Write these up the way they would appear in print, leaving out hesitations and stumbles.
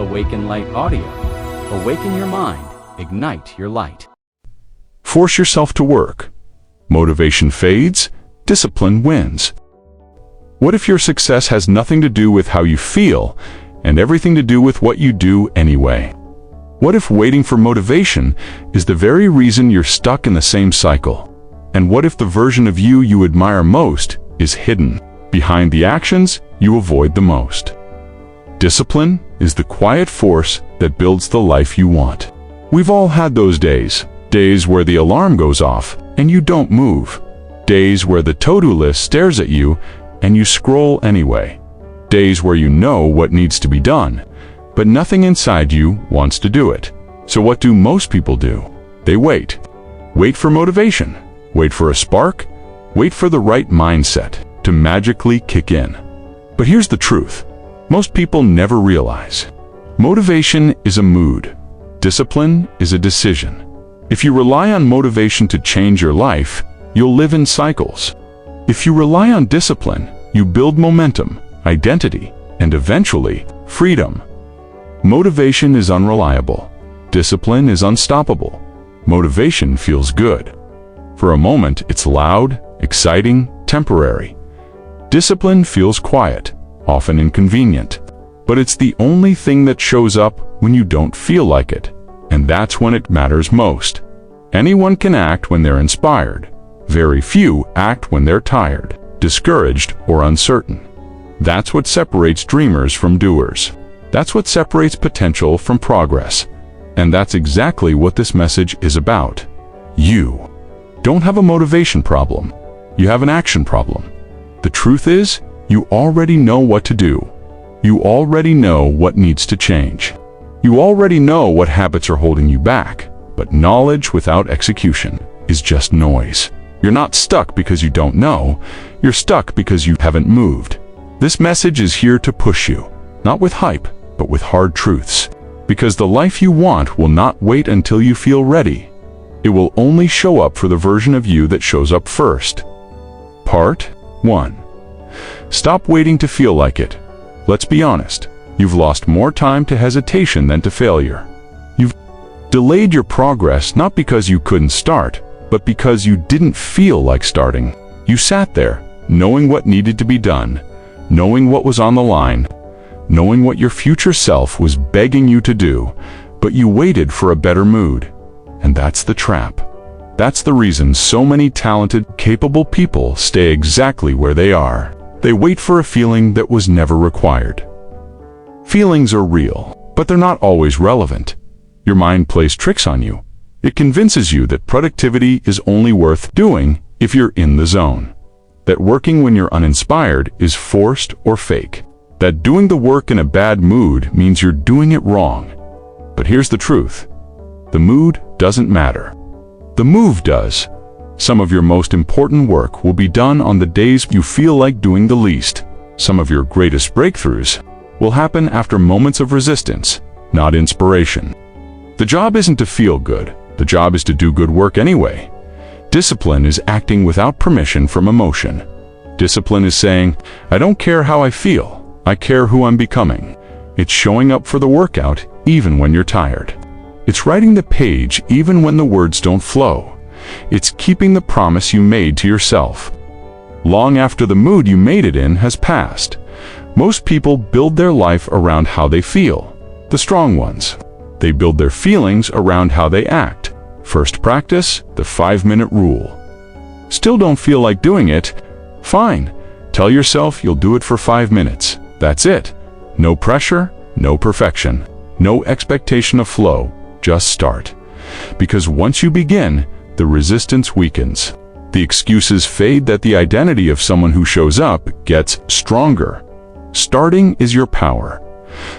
Awaken Light Audio. Awaken your mind. Ignite your light. Force yourself to work. Motivation fades, discipline wins. What if your success has nothing to do with how you feel and everything to do with what you do anyway? What if waiting for motivation is the very reason you're stuck in the same cycle? And what if the version of you you admire most is hidden behind the actions you avoid the most? Discipline is the quiet force that builds the life you want. We've all had those days where the alarm goes off and you don't move. Days where the to-do list stares at you and you scroll anyway. Days where you know what needs to be done, but nothing inside you wants to do it. So what do most people do? They wait. Wait for motivation. Wait for a spark. Wait for the right mindset to magically kick in. But here's the truth. Most people never realize. Motivation is a mood. Discipline is a decision. If you rely on motivation to change your life, you'll live in cycles. If you rely on discipline, you build momentum, identity, and eventually, freedom. Motivation is unreliable. Discipline is unstoppable. Motivation feels good. For a moment, it's loud, exciting, temporary. Discipline feels quiet, often inconvenient. But it's the only thing that shows up when you don't feel like it. And that's when it matters most. Anyone can act when they're inspired. Very few act when they're tired, discouraged, or uncertain. That's what separates dreamers from doers. That's what separates potential from progress. And that's exactly what this message is about. You don't have a motivation problem. You have an action problem. The truth is, you already know what to do. You already know what needs to change. You already know what habits are holding you back, but knowledge without execution is just noise. You're not stuck because you don't know. You're stuck because you haven't moved. This message is here to push you, not with hype, but with hard truths. Because the life you want will not wait until you feel ready. It will only show up for the version of you that shows up first. Part 1. Stop waiting to feel like it. Let's be honest. You've lost more time to hesitation than to failure. You've delayed your progress not because you couldn't start, but because you didn't feel like starting. You sat there, knowing what needed to be done, knowing what was on the line, knowing what your future self was begging you to do, but you waited for a better mood. And that's the trap. That's the reason so many talented, capable people stay exactly where they are. They wait for a feeling that was never required. Feelings are real, but they're not always relevant. Your mind plays tricks on you. It convinces you that productivity is only worth doing if you're in the zone. That working when you're uninspired is forced or fake. That doing the work in a bad mood means you're doing it wrong. But here's the truth. The mood doesn't matter. The move does. Some of your most important work will be done on the days you feel like doing the least. Some of your greatest breakthroughs will happen after moments of resistance, not inspiration. The job isn't to feel good. The job is to do good work anyway. Discipline is acting without permission from emotion. Discipline is saying, I don't care how I feel. I care who I'm becoming. It's showing up for the workout even when you're tired. It's writing the page even when the words don't flow. It's keeping the promise you made to yourself. Long after the mood you made it in has passed. Most people build their life around how they feel. The strong ones. They build their feelings around how they act. First practice, the 5-minute rule. Still don't feel like doing it? Fine. Tell yourself you'll do it for 5 minutes. That's it. No pressure, no perfection, no expectation of flow. Just start. Because once you begin, the resistance weakens. The excuses fade that the identity of someone who shows up gets stronger. Starting is your power.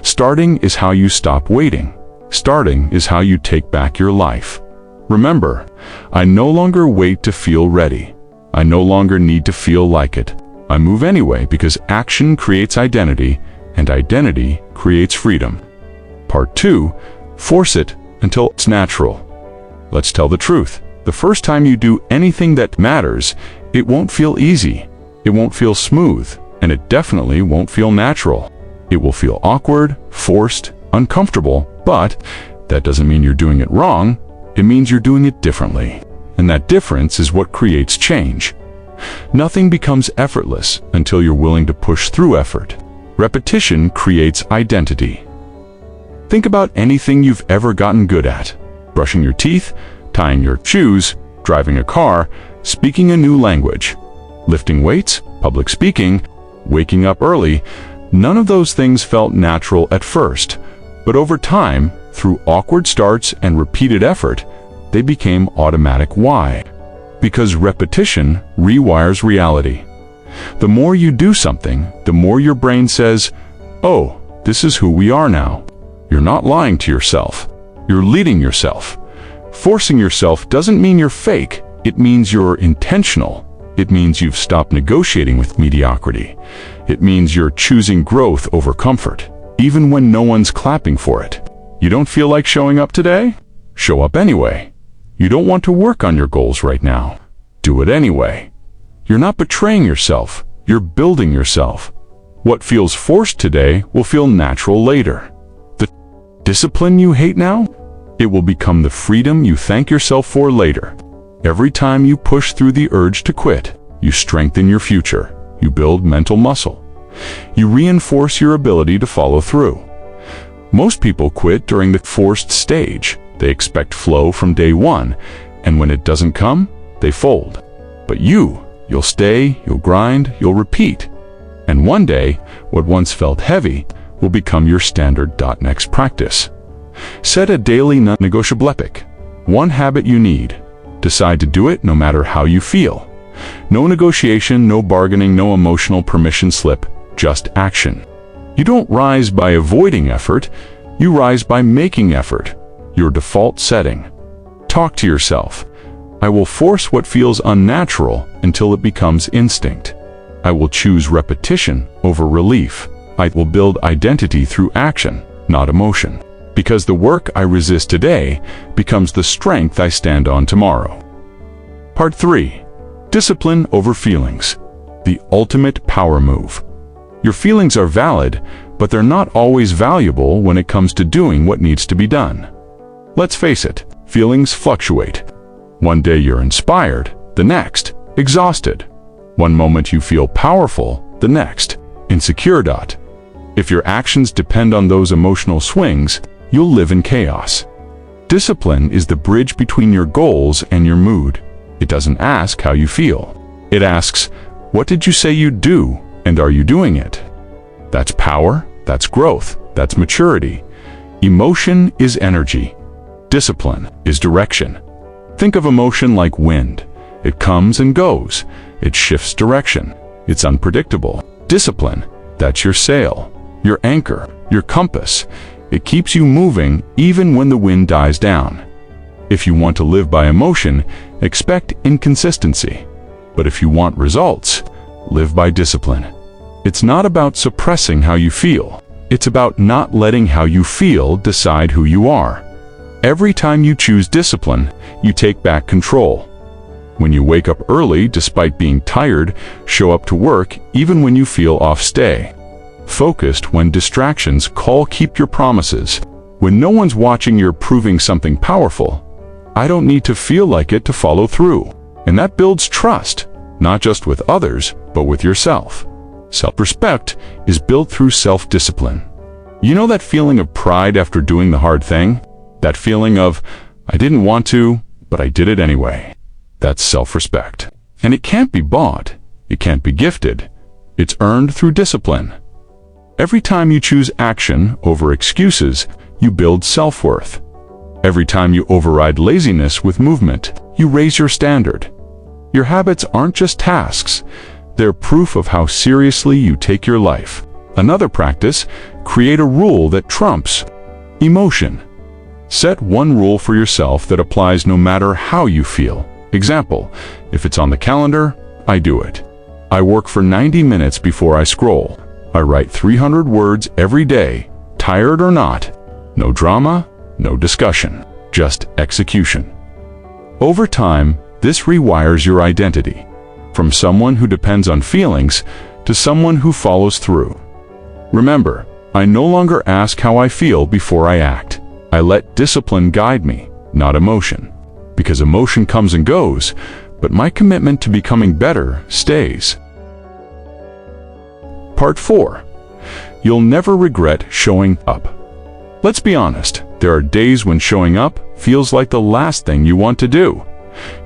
Starting is how you stop waiting. Starting is how you take back your life. Remember, I no longer wait to feel ready. I no longer need to feel like it. I move anyway because action creates identity, and identity creates freedom. Part 2, force it until it's natural. Let's tell the truth. The first time you do anything that matters, it won't feel easy. It won't feel smooth. And it definitely won't feel natural. It will feel awkward, forced, uncomfortable, but that doesn't mean you're doing it wrong. It means you're doing it differently. And that difference is what creates change. Nothing becomes effortless until you're willing to push through effort. Repetition creates identity. Think about anything you've ever gotten good at. Brushing your teeth, tying your shoes, driving a car, speaking a new language, lifting weights, public speaking, waking up early. None of those things felt natural at first, but over time, through awkward starts and repeated effort, they became automatic. Why? Because repetition rewires reality. The more you do something, the more your brain says, "Oh, this is who we are now." You're not lying to yourself. You're leading yourself. Forcing yourself doesn't mean you're fake. It means you're intentional. It means you've stopped negotiating with mediocrity. It means you're choosing growth over comfort, even when no one's clapping for it. You don't feel like showing up today? Show up anyway. You don't want to work on your goals right now? Do it anyway. You're not betraying yourself. You're building yourself. What feels forced today will feel natural later. The discipline you hate now, it will become the freedom you thank yourself for later. Every time you push through the urge to quit, you strengthen your future. You build mental muscle. You reinforce your ability to follow through. Most people quit during the forced stage. They expect flow from day one, and when it doesn't come, they fold. But you'll stay, you'll grind, you'll repeat. And one day, what once felt heavy will become your standard. Next practice. Set a daily non-negotiable epic. One habit you need. Decide to do it no matter how you feel. No negotiation, no bargaining, no emotional permission slip, just action. You don't rise by avoiding effort, you rise by making effort. Your default setting. Talk to yourself. I will force what feels unnatural until it becomes instinct. I will choose repetition over relief. I will build identity through action, not emotion. Because the work I resist today becomes the strength I stand on tomorrow. Part 3. Discipline over feelings. The ultimate power move. Your feelings are valid, but they're not always valuable when it comes to doing what needs to be done. Let's face it, feelings fluctuate. One day you're inspired, the next, exhausted. One moment you feel powerful, the next, insecure. If your actions depend on those emotional swings, you'll live in chaos. Discipline is the bridge between your goals and your mood. It doesn't ask how you feel. It asks, what did you say you'd do, and are you doing it? That's power, that's growth, that's maturity. Emotion is energy. Discipline is direction. Think of emotion like wind. It comes and goes. It shifts direction. It's unpredictable. Discipline, that's your sail, your anchor, your compass. It keeps you moving even when the wind dies down. If you want to live by emotion, expect inconsistency. But if you want results, live by discipline. It's not about suppressing how you feel. It's about not letting how you feel decide who you are. Every time you choose discipline, you take back control. When you wake up early despite being tired, show up to work even when you feel off, stay focused when distractions call, keep your promises. When no one's watching, you're proving something powerful. I don't need to feel like it to follow through. And that builds trust, not just with others, but with yourself. Self-respect is built through self-discipline. You know that feeling of pride after doing the hard thing? That feeling of, I didn't want to, but I did it anyway. That's self-respect. And it can't be bought. It can't be gifted. It's earned through discipline. Every time you choose action over excuses, you build self-worth. Every time you override laziness with movement, you raise your standard. Your habits aren't just tasks. They're proof of how seriously you take your life. Another practice, create a rule that trumps emotion. Set one rule for yourself that applies no matter how you feel. Example, if it's on the calendar, I do it. I work for 90 minutes before I scroll. I write 300 words every day, tired or not. No drama, no discussion, just execution. Over time, this rewires your identity. From someone who depends on feelings to someone who follows through. Remember, I no longer ask how I feel before I act. I let discipline guide me, not emotion. Because emotion comes and goes, but my commitment to becoming better stays. Part 4. You'll never regret showing up. Let's be honest, there are days when showing up feels like the last thing you want to do.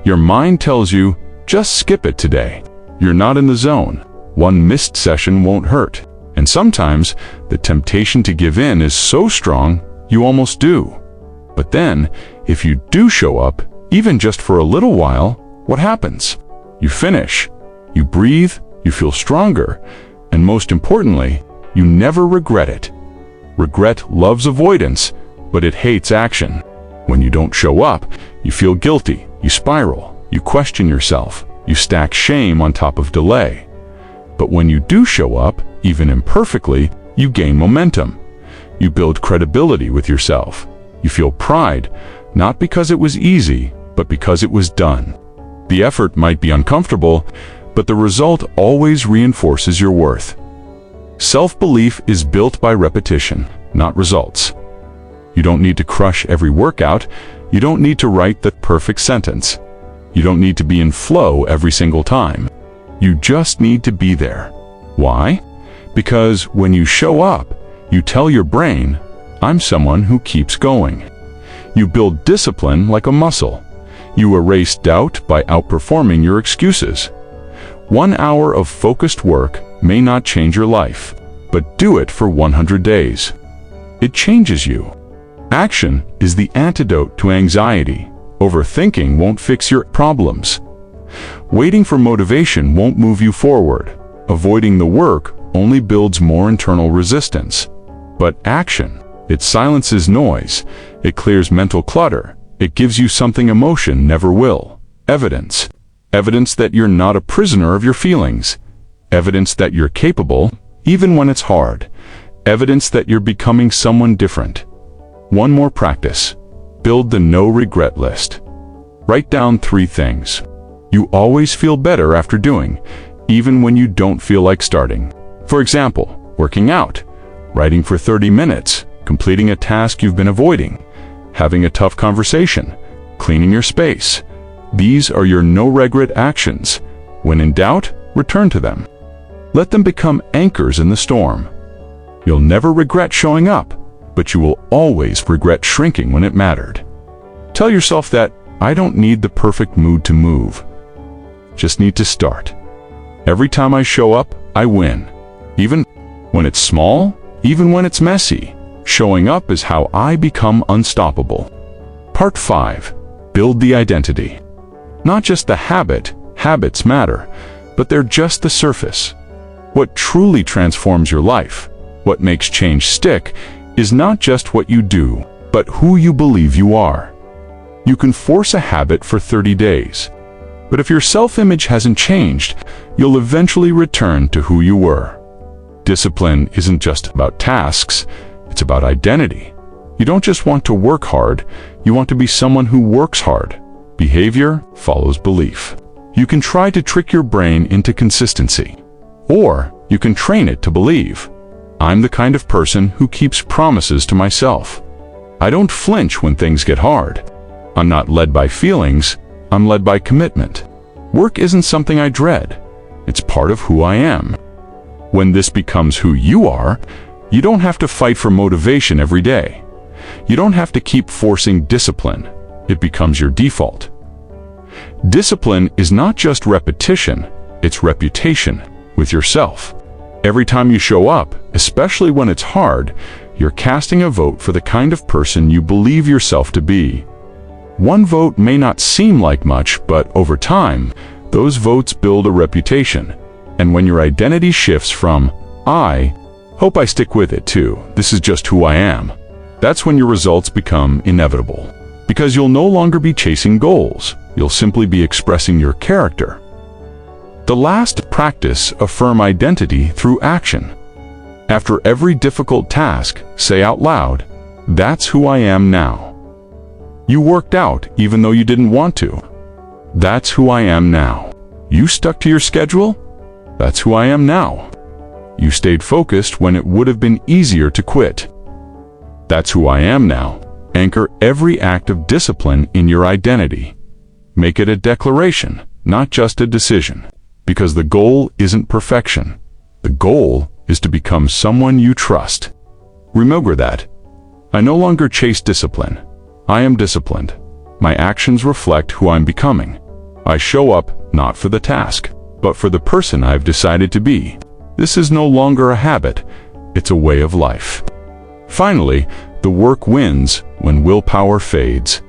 Your mind tells you, just skip it today. You're not in the zone. One missed session won't hurt. And sometimes, the temptation to give in is so strong, you almost do. But then, if you do show up, even just for a little while, what happens? You finish. You breathe, you feel stronger, and most importantly, you never regret it. Regret loves avoidance, but it hates action. When you don't show up, you feel guilty, you spiral, you question yourself, you stack shame on top of delay. But when you do show up, even imperfectly, you gain momentum. You build credibility with yourself. You feel pride, not because it was easy, but because it was done. The effort might be uncomfortable, but the result always reinforces your worth. Self-belief is built by repetition, not results. You don't need to crush every workout. You don't need to write the perfect sentence. You don't need to be in flow every single time. You just need to be there. Why? Because when you show up, you tell your brain, I'm someone who keeps going. You build discipline like a muscle. You erase doubt by outperforming your excuses. 1 hour of focused work may not change your life, but do it for 100 days. It changes you. Action is the antidote to anxiety. Overthinking won't fix your problems. Waiting for motivation won't move you forward. Avoiding the work only builds more internal resistance. But action, it silences noise. It clears mental clutter. It gives you something emotion never will. Evidence. Evidence that you're not a prisoner of your feelings. Evidence that you're capable, even when it's hard. Evidence that you're becoming someone different. One more practice. Build the no regret list. Write down 3 things you always feel better after doing, even when you don't feel like starting. For example, working out, writing for 30 minutes, completing a task you've been avoiding, having a tough conversation, cleaning your space. These are your no-regret actions. When in doubt, return to them. Let them become anchors in the storm. You'll never regret showing up, but you will always regret shrinking when it mattered. Tell yourself that I don't need the perfect mood to move. Just need to start. Every time I show up, I win. Even when it's small, even when it's messy. Showing up is how I become unstoppable. Part 5. Build the identity. Not just the habit. Habits matter, but they're just the surface. What truly transforms your life, what makes change stick, is not just what you do, but who you believe you are. You can force a habit for 30 days. But if your self-image hasn't changed, you'll eventually return to who you were. Discipline isn't just about tasks, it's about identity. You don't just want to work hard, you want to be someone who works hard. Behavior follows belief. You can try to trick your brain into consistency. Or you can train it to believe, I'm the kind of person who keeps promises to myself. I don't flinch when things get hard. I'm not led by feelings, I'm led by commitment. Work isn't something I dread. It's part of who I am. When this becomes who you are, you don't have to fight for motivation every day. You don't have to keep forcing discipline. It becomes your default. Discipline is not just repetition, it's reputation with yourself. Every time you show up, especially when it's hard, you're casting a vote for the kind of person you believe yourself to be. One vote may not seem like much, but over time, those votes build a reputation. And when your identity shifts from, I hope I stick with it too, this is just who I am, that's when your results become inevitable. Because you'll no longer be chasing goals, you'll simply be expressing your character. The last practice, affirm identity through action. After every difficult task, say out loud, that's who I am now. You worked out even though you didn't want to. That's who I am now. You stuck to your schedule? That's who I am now. You stayed focused when it would have been easier to quit. That's who I am now. Anchor every act of discipline in your identity. Make it a declaration, not just a decision. Because the goal isn't perfection. The goal is to become someone you trust. Remember that. I no longer chase discipline. I am disciplined. My actions reflect who I'm becoming. I show up not for the task, but for the person I've decided to be. This is no longer a habit. It's a way of life. Finally, the work wins when willpower fades.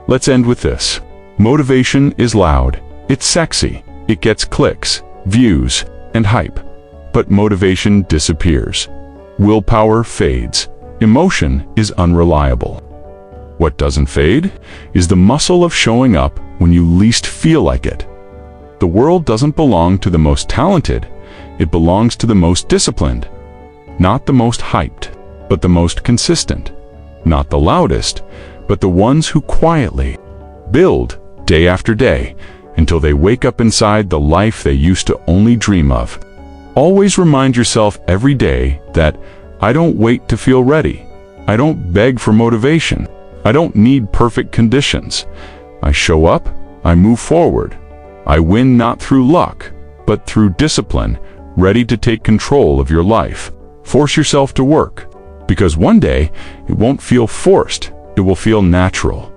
Let's end with this. Motivation is loud. It's sexy. It gets clicks, views, and hype. But motivation disappears. Willpower fades. Emotion is unreliable. What doesn't fade is the muscle of showing up when you least feel like it. The world doesn't belong to the most talented. It belongs to the most disciplined. Not the most hyped, but the most consistent. Not the loudest, but the ones who quietly build day after day until they wake up inside the life they used to only dream of. Always remind yourself every day that I don't wait to feel ready. I don't beg for motivation. I don't need perfect conditions. I show up, I move forward. I win not through luck, but through discipline, ready to take control of your life. Force yourself to work, because one day it won't feel forced, it will feel natural.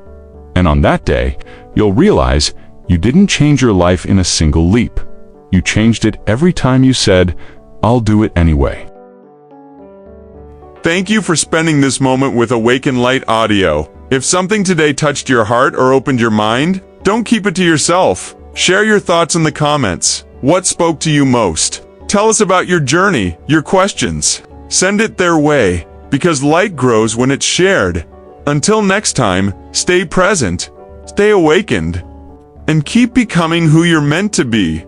And on that day, you'll realize you didn't change your life in a single leap. You changed it every time you said, I'll do it anyway. Thank you for spending this moment with Awaken Light Audio. If something today touched your heart or opened your mind, don't keep it to yourself. Share your thoughts in the comments. What spoke to you most? Tell us about your journey, your questions. Send it their way, because light grows when it's shared. Until next time, stay present, stay awakened, and keep becoming who you're meant to be.